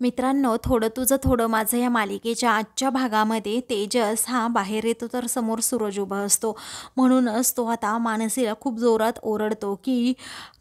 मित्रांनो, थोडं तुझं थोडं माझं या मालिकेच्या आजच्या भागामध्ये तेजस हा बाहेर येतो तर समोर सूरज उभा असतो. म्हणूनच तो आता मानसीला खूप जोरात ओरडतो की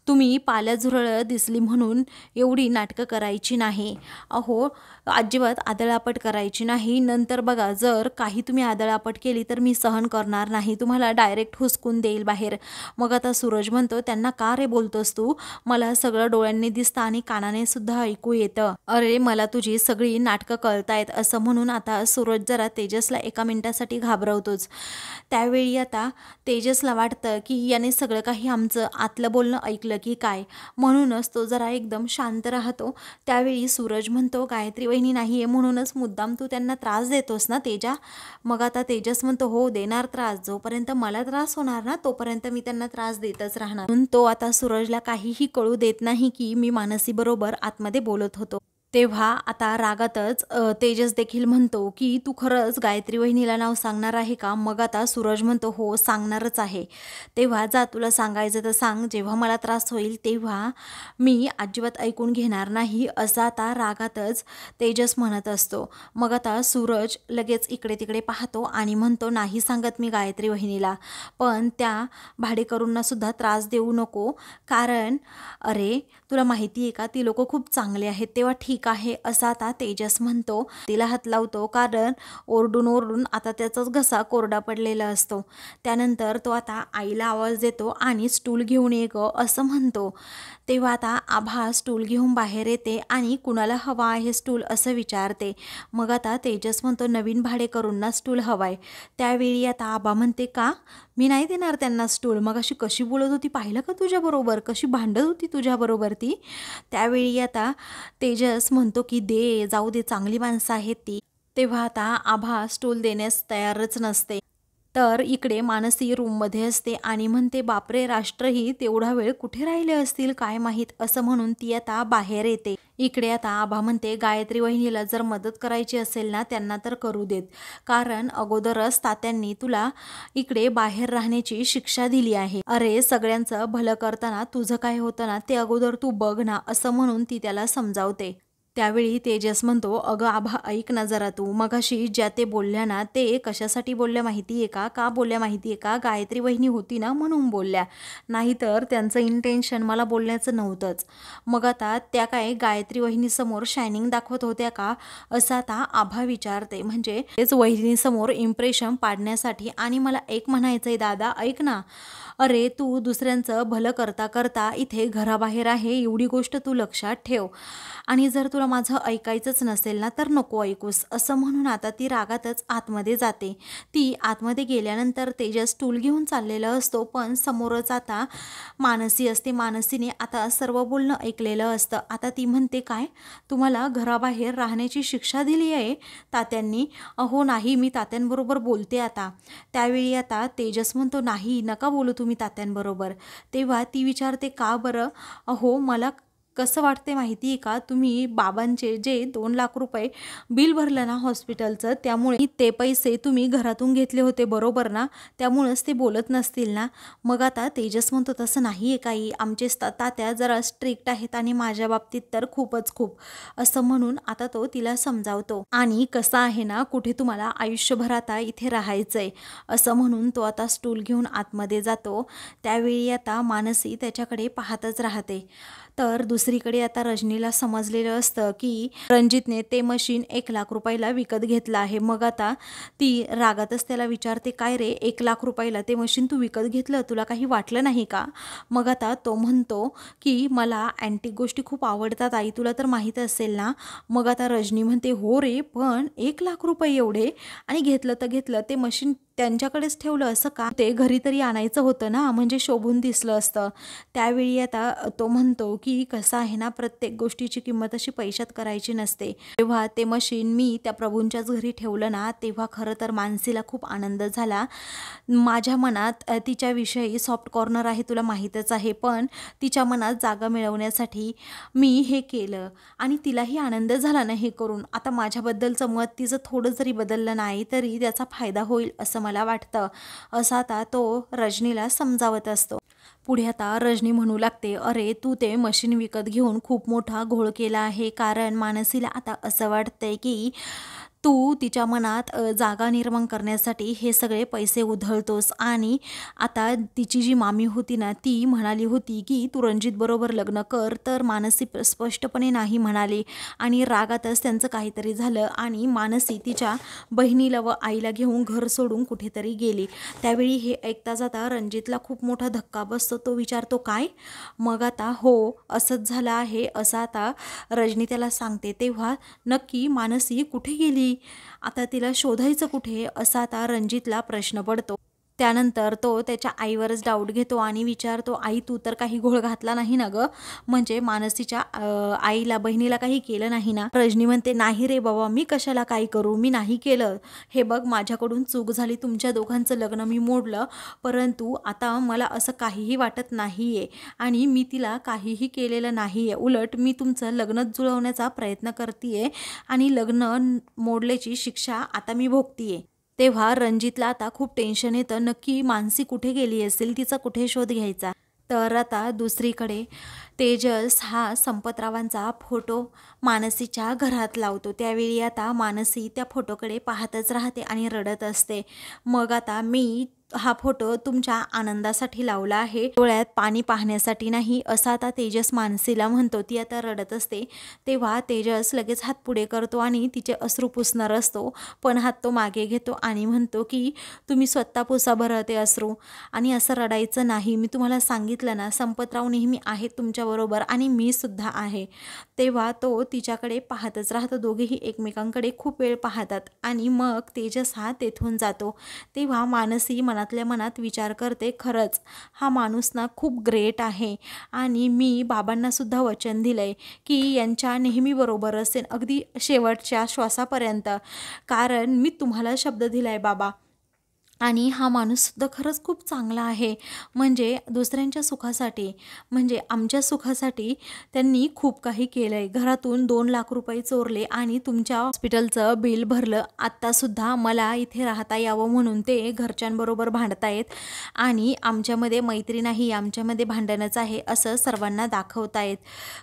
तुम्ही पाल्याझुरळं दिसली म्हणून एवढी नाटकं करायची नाही. अहो, अजिबात आदळआपट करायची नाही. नंतर बघा, जर काही तुम्ही आदळआपट केली तर मी सहन करणार नाही, तुम्हाला डायरेक्ट हुसकून देईल बाहेर. मग आता सूरज म्हणतो, त्यांना का रे बोलतोस तू? मला सगळं डोळ्यांनी दिसतं आणि कानाने सुद्धा ऐकू येतं. अरे, मला तुझी सगळी नाटकं कळतायत. असं म्हणून आता सूरज जरा तेजसला एका मिनिटासाठी घाबरवतोच. त्यावेळी आता तेजसला वाटतं की याने सगळं काही आमचं आतलं बोलणं ऐकलं की काय, म्हणूनच तो जरा एकदम शांत राहतो. त्यावेळी सूरज म्हणतो, गायत्री वहिनी नाही आहे म्हणूनच मुद्दाम तू त्यांना त्रास देतोस ना तेजा? मग आता तेजस म्हणतो, हो देणार त्रास, जोपर्यंत मला त्रास होणार ना तोपर्यंत मी त्यांना त्रास देतच राहणार. म्हणून तो आता सूरजला काहीही कळू देत नाही की मी मानसी बरोबर आतमध्ये बोलत होतो. तेव्हा आता रागातच तेजस देखील म्हणतो की तू खरंच गायत्री वहिनीला नाव सांगणार आहे का? मग आता सूरज म्हणतो, हो सांगणारच आहे. तेव्हा जा, तुला सांगायचं तर सांग, जेव्हा मला त्रास होईल तेव्हा मी अजिबात ऐकून घेणार नाही, असं आता रागातच तेजस म्हणत असतो. मग आता सूरज लगेच इकडे तिकडे पाहतो आणि म्हणतो, नाही सांगत मी गायत्री वहिनीला, पण त्या भाडेकरूंना सुद्धा त्रास देऊ नको, कारण अरे तुला माहिती आहे का, ती लोक खूप चांगले आहेत. तेव्हा ठीक आहे, असा आता तेजस म्हणतो. तिला हात लावतो, कारण ओरडून ओरडून आता त्याचाच घसा कोरडा पडलेला असतो. त्यानंतर तो आता आईला आवाज देतो आणि स्टूल घेऊन ये गं असं म्हणतो. तेव्हा आता आभा स्टूल घेऊन बाहेर येते आणि कुणाला हवा आहे स्टूल असं विचारते. मग आता तेजस म्हणतो, नवीन भाडेकरूंना स्टूल हवाय. त्यावेळी आता आभा म्हणते, का? मी नाही देणार त्यांना स्टूल. मग अशी कशी बोलत होती पाहिलं का तुझ्याबरोबर, कशी भांडत होती तुझ्याबरोबर ती. त्यावेळी आता तेजस म्हणतो की दे, जाऊ दे, चांगली माणसं आहेत ती. तेव्हा आता आभा स्टूल देण्यास तयारच नसते. तर इकडे मानसी रूममध्ये असते आणि म्हणते, बापरे, राष्ट्रही तेवढा वेळ कुठे राहिले असतील काय माहीत, असं म्हणून ती आता बाहेर येते. इकडे आता आभा म्हणते, गायत्री वहिनीला जर मदत करायची असेल ना त्यांना तर करू देत, कारण अगोदरच तात्यांनी तुला इकडे बाहेर राहण्याची शिक्षा दिली आहे. अरे, सगळ्यांचं भलं करताना तुझं काय होतं ना ते अगोदर तू बघ ना, असं म्हणून ती त्याला समजावते. त्यावेळी तेजस म्हणतो, अगं आभा ऐक ना जरा, तू मगाशी ज्या ते बोलल्या ना ते कशासाठी बोलल्या माहिती आहे का? का बोलल्या माहिती आहे का? गायत्री वहिनी होती ना म्हणून बोलल्या, नाहीतर त्यांचं इंटेन्शन मला बोलण्याचं नव्हतंच. मग आता त्या काय गायत्री वहिनीसमोर शायनिंग दाखवत होत्या का, असं आता आभा विचारते. म्हणजे तेच वहिनीसमोर इम्प्रेशन पाडण्यासाठी. आणि मला एक म्हणायचं आहे दादा, ऐक ना, अरे तू दुसऱ्यांचं भलं करता करता इथे घराबाहेर आहे, एवढी गोष्ट तू लक्षात ठेव. आणि जर तुला माझं ऐकायचंच नसेल ना तर नको ऐकूस, असं म्हणून आता ती रागातच आतमध्ये जाते. ती आतमध्ये गेल्यानंतर तेजस स्टूल घेऊन चाललेला असतो, पण समोरच आता मानसी असते. मानसीने आता सर्व बोलणं ऐकलेलं असतं. आता ती म्हणते, काय तुम्हाला घराबाहेर राहण्याची शिक्षा दिली आहे तात्यांनी? अहो नाही, मी तात्यांबरोबर बोलते आता. त्यावेळी आता तेजस म्हणतो, नाही नका बोलू तुम्ही तात्यांबरोबर. तेव्हा ती विचारते, का बरं? अहो, मला कसं वाटते माहिती आहे का, तुम्ही बाबांचे जे 2 लाख रुपये बिल भरलं ना हॉस्पिटलचं, त्यामुळे ते पैसे तुम्ही घरातून घेतले होते बरोबर ना, त्यामुळंच ते बोलत नसतील ना. मग आता तेजस म्हणतो, तसं नाही आहे काही, आमचे तात्या जरा स्ट्रिक्ट आहेत आणि माझ्या बाबतीत तर खूपच खूप, असं म्हणून आता तो तिला समजावतो. आणि कसं आहे ना, कुठे तुम्हाला आयुष्यभर आता इथे राहायचंय, असं म्हणून तो आता स्टूल घेऊन आतमध्ये जातो. त्यावेळी आता मानसी त्याच्याकडे पाहतच राहते. तर दुसरीकडे आता रजनीला समजलेलं असतं की रणजितने ते मशीन 1 लाख रुपयाला विकत घेतलं आहे. मग आता ती रागातच त्याला विचारते, काय रे, 1 लाख रुपयाला ते मशीन तू विकत घेतलं, तुला काही वाटलं नाही का? मग आता तो म्हणतो की मला अँटिक गोष्टी खूप आवडतात आई, तुला तर माहीत असेल ना. मग आता रजनी म्हणते, हो रे, पण 1 लाख रुपये एवढे, आणि घेतलं तर घेतलं, ते मशीन त्यांच्याकडेच ठेवलं असं का? ते घरी तरी आणायचं होतं ना, म्हणजे शोभून दिसलं असतं. त्यावेळी आता तो म्हणतो की कसं आहे ना, प्रत्येक गोष्टीची किंमत अशी पैशात करायची नसते. तेव्हा ते मशीन मी त्या प्रभूंच्याच घरी ठेवलं ना, तेव्हा खरं तर मानसीला खूप आनंद झाला. माझ्या मनात तिच्याविषयी सॉफ्ट कॉर्नर आहे, तुला माहीतच आहे, पण तिच्या मनात जागा मिळवण्यासाठी मी हे केलं आणि तिलाही आनंद झाला ना हे करून. आता माझ्याबद्दलचं मत तिचं थोडं जरी बदललं नाही तरी त्याचा फायदा होईल असं मला वाटतं, असं आता तो रजनीला समजावत असतो. पुढे आता रजनी म्हणू लागते, अरे तू ते मशीन विकत घेऊन खूप मोठा घोळ केला आहे. कारण मानसीला आता असं वाटतंय की तू तिच्या मनात जागा निर्माण करण्यासाठी हे सगळे पैसे उधळतोस. आणि आता तिची जी मामी होती ना, ती म्हणाली होती की तू रणजितबरोबर लग्न कर, तर मानसी स्पष्टपणे नाही म्हणाली आणि रागातच त्यांचं काहीतरी झालं आणि मानसी तिच्या बहिणीला व आईला घेऊन घर सोडून कुठेतरी गेली. त्यावेळी हे ऐकता जाता रणजितला खूप मोठा धक्का बसतो. तो विचारतो, काय? मग आता हो असंच झालं आहे असं आता रजनी त्याला सांगते. तेव्हा नक्की मानसी कुठे गेली, आता तिला शोधायचं कुठे, असा आता रणजितला प्रश्न पडतो. त्यानंतर तो त्याच्या आईवरच डाऊट घेतो आणि विचारतो, आई तू तर काही घोळ घातला नाही ना गं, म्हणजे मानसीच्या आईला बहिणीला काही केलं नाही ना? रजनी म्हणते, नाही रे बाबा, मी कशाला काय करू, मी नाही केलं. हे बघ माझ्याकडून चूक झाली, तुमच्या दोघांचं लग्न मी मोडलं, परंतु आता मला असं काहीही वाटत नाही आहे आणि मी तिला काहीही केलेलं नाही आहे. उलट मी तुमचं लग्न जुळवण्याचा प्रयत्न करते आहे आणि लग्न मोडल्याची शिक्षा आता मी भोगते. तेव्हा रणजितला आता खूप टेन्शन येतं, नक्की मानसी कुठे गेली असेल, तिचा कुठे शोध घ्यायचा. तर आता दुसरीकडे तेजस हा संपतरावांचा फोटो मानसीच्या घरात लावतो. त्यावेळी आता मानसी त्या फोटोकडे पाहतच राहते आणि रडत असते. मग आता मी हा फोटो तुमच्या आनंदासाठी लावला आहे, डोळ्यात पाणी पाहण्यासाठी नाही, असा आता तेजस मानसीला म्हणतो. ती आता रडत असते. तेव्हा तेजस लगेच हात पुढे करतो आणि तिचे अश्रू पुसणार असतो, पण हात तो मागे घेतो आणि म्हणतो की तुम्ही स्वतः पुसा बरं ते अश्रू, आणि असं रडायचं नाही. मी तुम्हाला सांगितलं ना, संपतराव नेहमी आहेत तुमच्याबरोबर आणि मी सुद्धा आहे. तेव्हा तो तिच्याकडे पाहतच राहतो. दोघेही एकमेकांकडे खूप वेळ पाहतात आणि मग तेजस हा तेथून जातो. तेव्हा मानसी मनातल्या मनात विचार करते, खरंच हा माणूस ना खूप ग्रेट आहे आणि मी बाबांना सुद्धा वचन दिलंय की यांच्या नेहमी बरोबर असेल, अगदी शेवटच्या श्वासापर्यंत, कारण मी तुम्हाला शब्द दिलाय बाबा. आणि हा माणूससुद्धा खरंच खूप चांगला आहे, म्हणजे दुसऱ्यांच्या सुखासाठी, म्हणजे आमच्या सुखासाठी त्यांनी खूप काही केलं आहे. घरातून 2 लाख रुपये चोरले आणि तुमच्या हॉस्पिटलचं बिल भरलं. आत्तासुद्धा मला इथे राहता यावं म्हणून ते घरच्यांबरोबर भांडतायत आणि आमच्यामध्ये मैत्री नाही, आमच्यामध्ये भांडणच आहे असं सर्वांना दाखवतायत.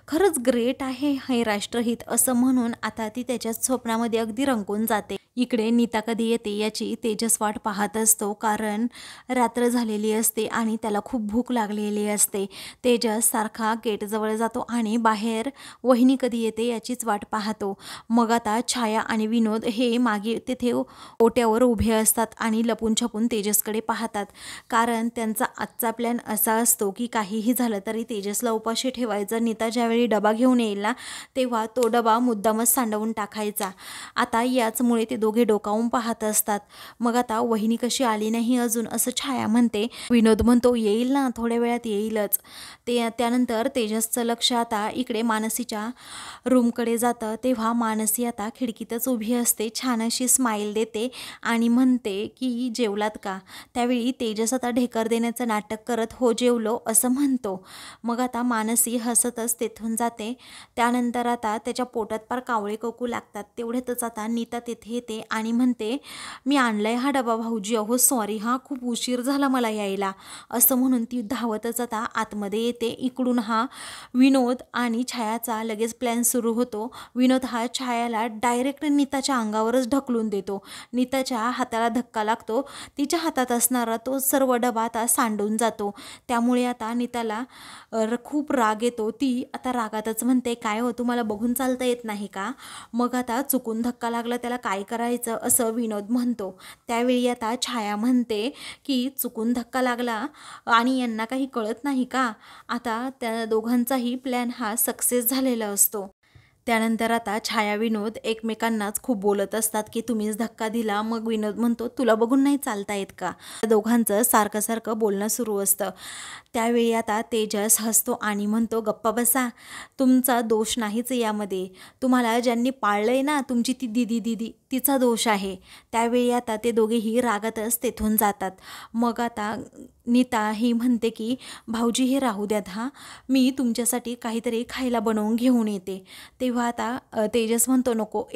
खरंच ग्रेट आहे हे राष्ट्रहित, असं म्हणून आता ती त्याच्या स्वप्नामध्ये अगदी रंगून जाते. इकडे नीता कधी येते याची तेजस वाट पाहत असतो, कारण रात्र झालेली असते आणि त्याला खूप भूक लागलेली असते. तेजस सारखा गेटजवळ जातो आणि बाहेर वहिनी कधी येते याचीच वाट पाहतो. मग आता छाया आणि विनोद हे मागे तिथे ओट्यावर उभे असतात आणि लपून छपून तेजसकडे पाहतात, कारण त्यांचा आजचा प्लॅन असा असतो की काहीही झालं तरी तेजसला उपाशी ठेवायचं. नीता ज्यावेळी डबा घेऊन येईल ना, तेव्हा तो डबा मुद्दामच सांडवून टाकायचा. आता याचमुळे ते दोघे डोकावून पाहत असतात. मग आता वहिनी कशी आली नाही अजून, असं छाया म्हणते. विनोद म्हणतो, येईल ना, थोड्या वेळात येईलच. त्यानंतर तेजसचं लक्ष आता इकडे मानसीच्या रूमकडे जातं. तेव्हा मानसी आता खिडकीतच उभी असते, छान अशी स्माईल देते आणि म्हणते की जेवलात का? त्यावेळी तेजस आता ढेकर देण्याचं नाटक करत हो जेवलो असं म्हणतो. मग आता मानसी हसतच तेथून जाते. त्यानंतर आता त्याच्या पोटात पार कावळे कोकू लागतात. तेवढ्यातच आता नीता तिथे येते आणि म्हणते, मी आणलाय हा डबा भाऊजी, अहो सॉरी हा, खूप उशीर झाला मला यायला, असं म्हणून ती धावतच आता आतमध्ये येते. इकडून हा विनोद आणि छायाचा लगेच प्लॅन सुरू होतो. विनोद हा छायाला डायरेक्ट नीताच्या अंगावरच ढकलून देतो. नीताच्या हाताला धक्का लागतो, तिच्या हातात असणारा तो सर्व डबा आता सांडून जातो. त्यामुळे आता नीताला खूप राग येतो. ती आता रागातच म्हणते, काय हो तुम्हाला बघून चालता येत नाही का? मग आता चुकून धक्का लागला त्याला काय करायचं, असं विनोद म्हणतो. त्यावेळी आता छाया म्हणते की चुकून धक्का लागला आणि यांना काही कळत नाही का? आता त्या दोघांचाही प्लॅन हा सक्सेस झालेला असतो. त्यानंतर आता छाया विनोद एकमेकांनाच खूप बोलत असतात की तुम्हीच धक्का दिला. मग विनोद म्हणतो, तुला बघून नाही चालता येत का? दोघांचं सारखं सारखं बोलणं सुरू असतं. त्यावेळी आता तेजस हसतो आणि म्हणतो, गप्पा बसा, तुमचा दोष नाहीच यामध्ये, तुम्हाला ज्यांनी पाळलंय ना, तुमची ती दीदी तिचा दोष आहे. त्यावेळी आता ते दोघेही रागातच तेथून जातात. मग आता नीता ही म्हणते की भाऊजी हे राहू द्यात हां, मी तुमच्यासाठी काहीतरी खायला बनवून घेऊन येते. तेव्हा आता तेजस म्हणतो, नको,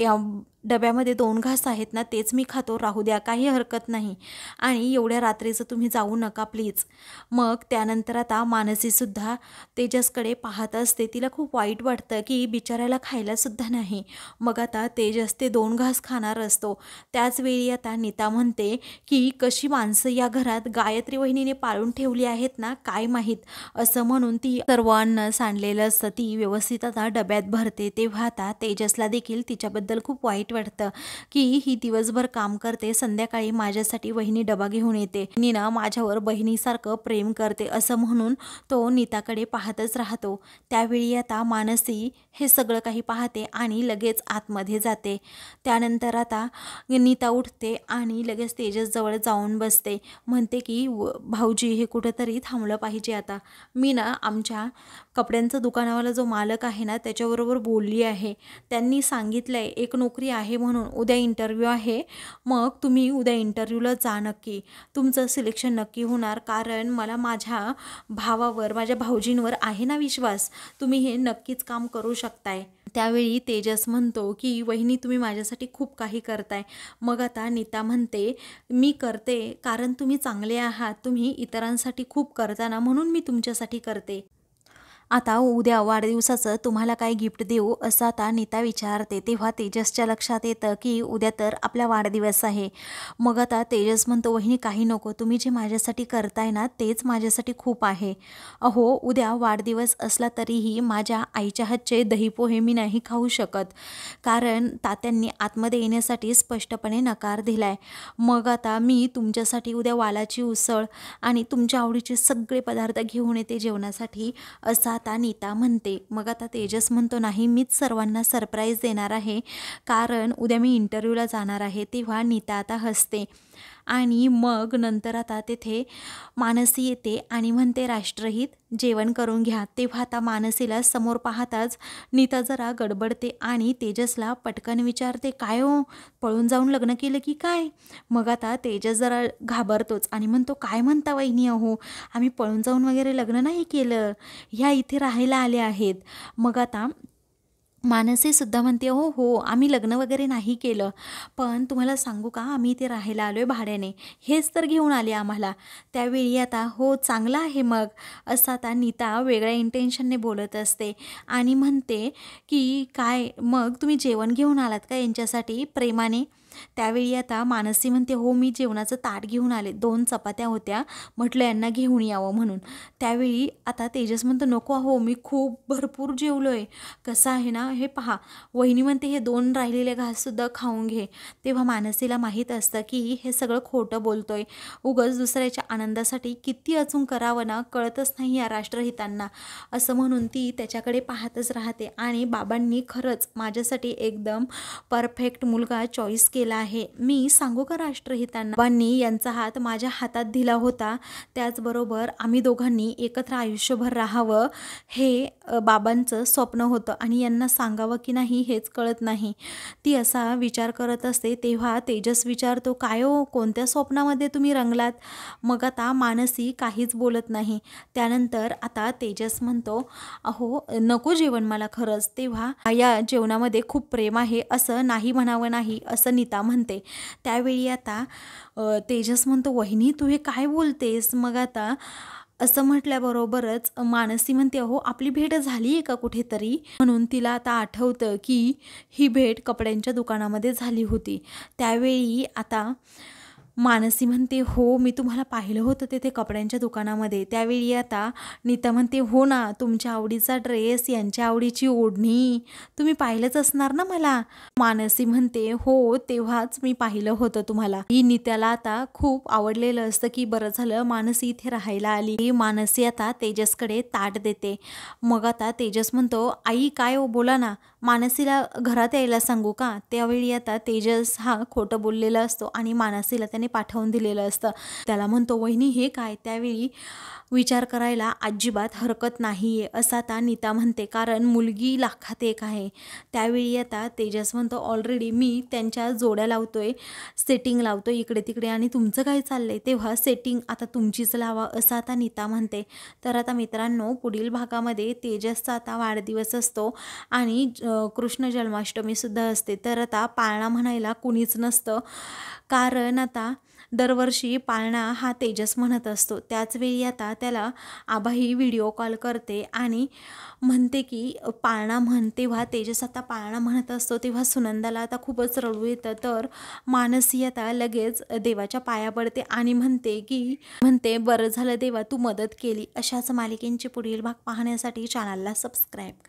डब्यामध्ये 2 घास आहेत ना तेच मी खातो, राहू द्या काही हरकत नाही आणि एवढ्या रात्रीचं तुम्ही जाऊ नका प्लीज. मग त्यानंतर आता मानसीसुद्धा तेजसकडे पाहत असते. तिला खूप वाईट वाटतं की बिचाऱ्याला खायलासुद्धा नाही. मग आता तेजस ते 2 घास खाणार असतो. त्याचवेळी आता नीता म्हणते की कशी माणसं या घरात गायत्री वहिनीने पाळून ठेवली आहेत ना काय माहीत, असं म्हणून ती सर्व अन्न सांडलेलं असतं ती व्यवस्थित आता डब्यात भरते. तेव्हा आता तेजसला देखील तिच्याबद्दल खूप वाईट वाटतं की ही दिवसभर काम करते, संध्याकाळी माझ्यासाठी वहिनी डबा घेऊन येते, नीना माझ्यावर बहिणीसारखं प्रेम करते, असं म्हणून तो नीताकडे पाहतच राहतो. त्यावेळी आता मानसी हे सगळं काही पाहते आणि लगेच आतमध्ये जाते. त्यानंतर आता नीता उठते आणि लगेच तेजसजवळ जाऊन बसते. म्हणते की भाऊजी हे कुठंतरी थांबलं पाहिजे आता. मी ना आमच्या कपड्यांचं दुकानावाला जो मालक आहे ना त्याच्याबरोबर बोलली आहे. त्यांनी सांगितलं आहे एक नोकरी आहे म्हणून, उद्या इंटरव्ह्यू आहे. मग तुम्ही उद्या इंटरव्ह्यूला जा नक्की. तुमचं सिलेक्शन नक्की होणार, कारण मला माझ्या भावावर, माझ्या भाऊजींवर आहे ना विश्वास. तुम्ही हे नक्कीच काम करू शकताय. त्यावेळी तेजस म्हणतो की वहिनी तुम्ही माझ्यासाठी खूप काही करताय. मग आता नीता म्हणते मी करते कारण तुम्ही चांगले आहात, तुम्ही इतरांसाठी खूप करता ना म्हणून मी तुमच्यासाठी करते. आता उद्या वाढदिवसाचं तुम्हाला काय गिफ्ट देऊ असं आता नीता विचारते. तेव्हा तेजसच्या लक्षात येतं की उद्या तर आपला वाढदिवस आहे. मग आता तेजस म्हणतो वहिनी काही नको, तुम्ही जे माझ्यासाठी करताय ना तेच माझ्यासाठी खूप आहे. अहो उद्या वाढदिवस असला तरीही माझ्या आईच्या हातचे दहीपोहे मी नाही खाऊ शकत, कारण तात्यांनी आतमध्ये येण्यासाठी स्पष्टपणे नकार दिलाय. मग आता मी तुमच्यासाठी उद्या वालाची उसळ आणि तुमच्या आवडीचे सगळे पदार्थ घेऊन येते जेवणासाठी, असं आता नीता म्हणते. मग आता तेजस म्हणतो नाही मीच सर्वांना सरप्राईज देणार आहे, कारण उद्या मी इंटरव्ह्यूला जाणार आहे. तेव्हा नीता आता हसते आणि मग नंतर आता तेथे मानसी येते आणि म्हणते राष्ट्रहित जेवण करून घ्या. तेव्हा आता मानसीला समोर पाहताच नीता जरा गडबडते आणि तेजसला पटकन विचारते काय हो पळून जाऊन लग्न केलं की काय. मग आता तेजस जरा घाबरतोच आणि म्हणतो काय म्हणता वहिनी, अहो आम्ही पळून जाऊन वगैरे लग्न नाही केलं, ह्या इथे राहायला आल्या आहेत. मग आता मानसीसुद्धा म्हणते हो हो आम्ही लग्न वगैरे नाही केलं, पण तुम्हाला सांगू का आम्ही इथे राहायला आलो आहे भाड्याने, हेच तर घेऊन आले आम्हाला. त्यावेळी आता हो चांगलं आहे मग, असं आता नीता वेगळ्या इंटेन्शनने बोलत असते आणि म्हणते की काय मग तुम्ही जेवण घेऊन आलात का यांच्यासाठी प्रेमाने. त्यावेळी आता मानसी म्हणते हो मी जेवणाचं ताट घेऊन आले, 2 चपात्या होत्या, म्हटलं यांना घेऊन यावं म्हणून. त्यावेळी आता तेजस म्हणतो नको हो मी खूप भरपूर जेवलो आहे, कसं आहे ना हे पहा. वहिनी म्हणते हे 2 राहिलेले घाससुद्धा खाऊन घे. तेव्हा मानसीला माहीत असतं की हे सगळं खोटं बोलतोय, उगाच दुसऱ्याच्या आनंदासाठी किती अचूक करावं ना कळतच नाही या राष्ट्रहितांना, असं म्हणून ती त्याच्याकडे पाहतच राहते. आणि बाबांनी खरंच माझ्यासाठी एकदम परफेक्ट मुलगा चॉईस केला आहे. मी सांगू का राष्ट्रहितांना, बाबांनी यांचा हात माझ्या हातात दिला होता, त्याचबरोबर आम्ही दोघांनी एकत्र आयुष्यभर राहावं हे बाबांचं स्वप्न होतं आणि यांना सांगावं की नाही हेच कळत नाही. ती असा विचार करत असते. तेव्हा तेजस विचारतो काय हो कोणत्या स्वप्नामध्ये तुम्ही रंगलात. मग आता मानसी काहीच बोलत नाही. त्यानंतर आता तेजस म्हणतो अहो नको जेवण मला खरंच. तेव्हा या जेवणामध्ये खूप प्रेम आहे असं नाही म्हणावं नाही, असं नीता म्हणते. त्यावेळी आता तेजस म्हणतो वहिनी तू हे काय बोलतेस. मग आता असं म्हटल्याबरोबरच मानसी म्हणते अहो आपली भेट झाली आहे का कुठेतरी, म्हणून तिला आता आठवतं की ही भेट कपड्यांच्या दुकानामध्ये झाली होती. त्यावेळी आता मानसी म्हणते हो मी तुम्हाला पाहिलं होतं तेथे कपड्यांच्या दुकानामध्ये. त्यावेळी आता नीता म्हणते हो ना तुमच्या आवडीचा ड्रेस, यांच्या आवडीची ओढणी, तुम्ही पाहिलंच असणार ना मला. मानसी म्हणते हो तेव्हाच मी पाहिलं होतं तुम्हाला. ही नीताला आता खूप आवडलेलं असतं की बरं झालं मानसी इथे राहायला आली. मानसी आता तेजसकडे ताट देते. मग आता तेजस म्हणतो आई काय हो बोला ना, मानसीला घरात यायला सांगू का. त्यावेळी आता तेजस हा खोटं बोललेला असतो आणि मानसीला त्याने पाठवून दिलेलं असतं. त्याला म्हणतो वहिनी हे काय. त्यावेळी विचार करायला अजिबात हरकत नाही आहे असं आता नीता म्हणते, कारण मुलगी लाखात एक आहे. त्यावेळी आता तेजस म्हणतो ऑलरेडी मी त्यांच्या जोड्या लावतोय, सेटिंग लावतोय इकडे तिकडे, आणि तुमचं काय चाललंय. तेव्हा सेटिंग आता तुमचीच लावा असं आता नीता म्हणते. तर आता मित्रांनो पुढील भागामध्ये तेजसचा आता वाढदिवस असतो आणि कृष्ण जन्माष्टमीसुद्धा असते. तर आता पाळणा म्हणायला कुणीच नसतं, कारण आता दरवर्षी पाळणा हा तेजस म्हणत असतो. त्याचवेळी आता त्याला आबाही व्हिडिओ कॉल करते आणि म्हणते की पाळणा म्हण. तेव्हा तेजस आता पाळणा म्हणत असतो, तेव्हा सुनंदाला आता खूपच रडू येतं. तर मानसी आता लगेच देवाच्या पाया पडते आणि म्हणते बरं झालं देवा तू मदत केली. अशाच मालिकेंचे पुढील भाग पाहण्यासाठी चॅनलला सबस्क्राईब करा.